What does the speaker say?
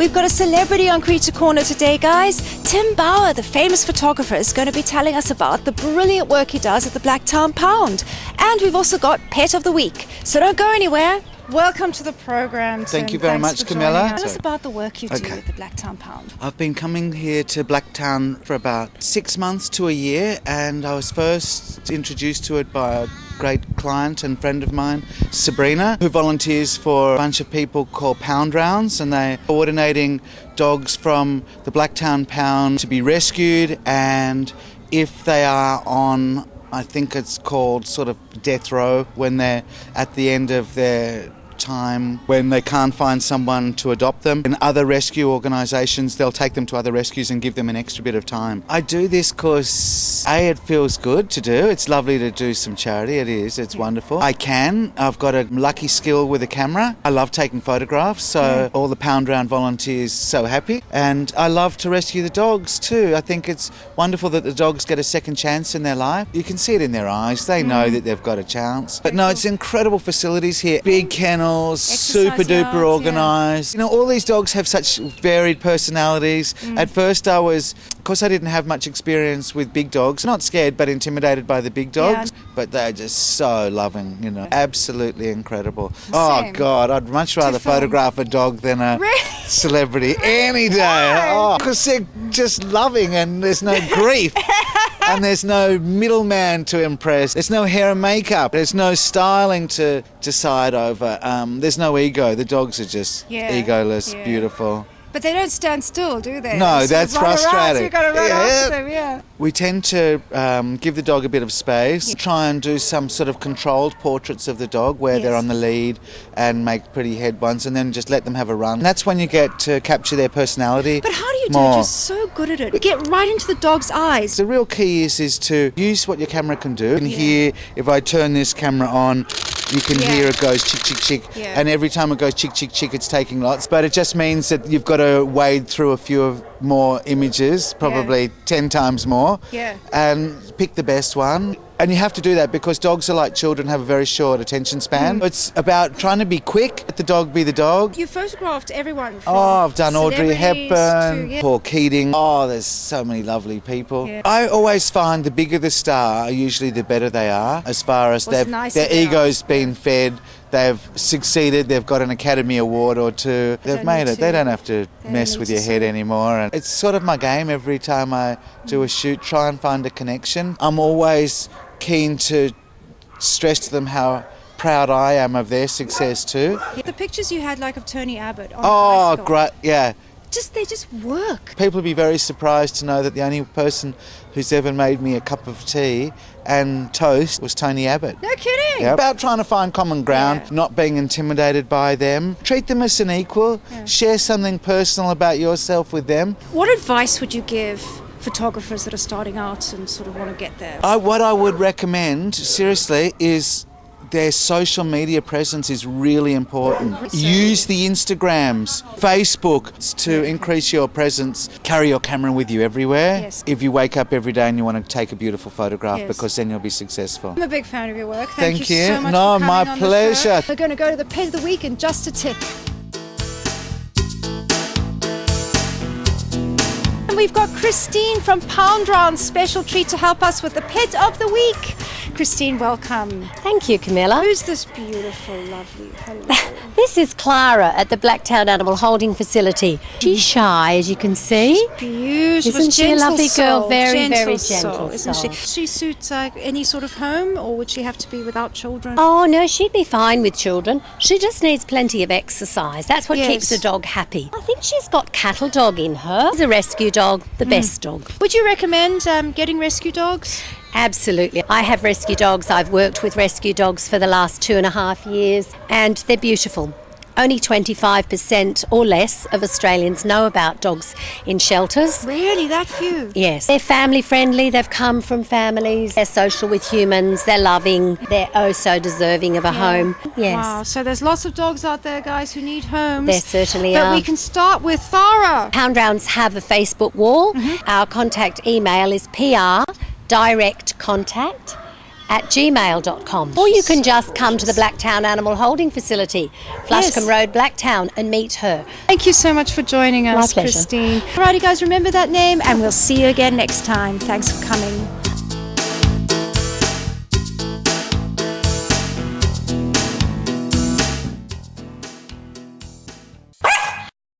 We've got a celebrity on Creature Corner today, guys. Tim Bauer, the famous photographer, is going to be telling us about the brilliant work he does at the Blacktown Pound. And we've also got Pet of the Week. So don't go anywhere. Welcome to the program, Tim. Thank you very much, Camilla. Tell us about the work you do at the Blacktown Pound. I've been coming here to Blacktown for about 6 months to a year, and I was first introduced to it by a great client and friend of mine, Sabrina, who volunteers for a bunch of people called Pound Rounds, and they're coordinating dogs from the Blacktown Pound to be rescued, and if they are on, I think it's called sort of death row, when they're at the end of their time, when they can't find someone to adopt them. In other rescue organisations, they'll take them to other rescues and give them an extra bit of time. I do this because, A, it feels good to do. It's lovely to do some charity. It is. It's wonderful. I've got a lucky skill with a camera. I love taking photographs, so all the Pound Round volunteers so happy. And I love to rescue the dogs too. I think it's wonderful that the dogs get a second chance in their life. You can see it in their eyes. They know that they've got a chance. But no, it's incredible facilities here. Big kennels, super duper organised. You know, all these dogs have such varied personalities. At first of course I didn't have much experience with big dogs. Not scared, but intimidated by the big dogs. But they're just so loving, you know. Absolutely incredible. Oh God, I'd much rather photograph a dog than a celebrity any day. Oh, because they're just loving and there's no grief. And there's no middleman to impress. There's no hair and makeup. There's no styling to decide over. There's no ego. The dogs are just egoless, beautiful. But they don't stand still, do they? No, that's frustrating. So you've got to run after them, We tend to give the dog a bit of space, try and do some sort of controlled portraits of the dog where they're on the lead and make pretty head ones, and then just let them have a run. And that's when you get to capture their personality. But how do you do it? You're so good at it. You get right into the dog's eyes. The real key is to use what your camera can do. You can hear, if I turn this camera on, you can hear it goes chick, chick, chick. And every time it goes chick, chick, chick, it's taking lots. But it just means that you've got to wade through a few more images, probably 10 times more, and pick the best one. And you have to do that because dogs are like children, have a very short attention span. It's about trying to be quick, let the dog be the dog. You photographed everyone from I've done Audrey Hepburn, Paul Keating. Oh, there's so many lovely people. I always find the bigger the star, usually the better they are, as far as their ego's been fed. They've succeeded, they've got an Academy Award or two. They've made it. They don't have to mess with your head anymore. And it's sort of my game every time I do a shoot, try and find a connection. I'm always keen to stress to them how proud I am of their success too. The pictures you had, like of Tony Abbott on bicycle. Great, They just work. People will be very surprised to know that the only person who's ever made me a cup of tea and toast was Tony Abbott. No kidding. About trying to find common ground, not being intimidated by them. Treat them as an equal. Share something personal about yourself with them. What advice would you give photographers that are starting out and sort of want to get there? What I would recommend, seriously, is their social media presence is really important. Use the Instagrams, Facebook to increase your presence. Carry your camera with you everywhere. If you wake up every day and you want to take a beautiful photograph, because then you'll be successful. I'm a big fan of your work. Thank you so much for coming my on pleasure. The show. We're going to go to the Pet of the Week in just a tick. And we've got Christine from Pound Round's special treat to help us with the Pet of the Week. Christine, welcome. Thank you, Camilla. Who's this beautiful, lovely? Hello. This is Clara at the Blacktown Animal Holding Facility. She's shy, as you can see. She's beautiful. Isn't she a lovely girl? Very, gentle very soul, gentle isn't soul. she suits any sort of home, or would she have to be without children? Oh, no, she'd be fine with children. She just needs plenty of exercise. That's what keeps a dog happy. I think she's got cattle dog in her. She's a rescue dog, the best dog. Would you recommend getting rescue dogs? Absolutely. I have rescue dogs. I've worked with rescue dogs for the last 2.5 years, and they're beautiful. Only 25% or less of Australians know about dogs in shelters. Really? That few? Yes. They're family friendly, they've come from families, they're social with humans, they're loving, they're oh so deserving of a home. Yes. Wow, so there's lots of dogs out there, guys, who need homes. There certainly but are. We can start with Thara. Pound Rounds have a Facebook wall. Our contact email is PR direct contact @gmail.com. Or you can just come to the Blacktown Animal Holding Facility, Flushcombe Road, Blacktown, and meet her. Thank you so much for joining us, My pleasure. Christine. Alrighty guys, remember that name, and we'll see you again next time. Thanks for coming.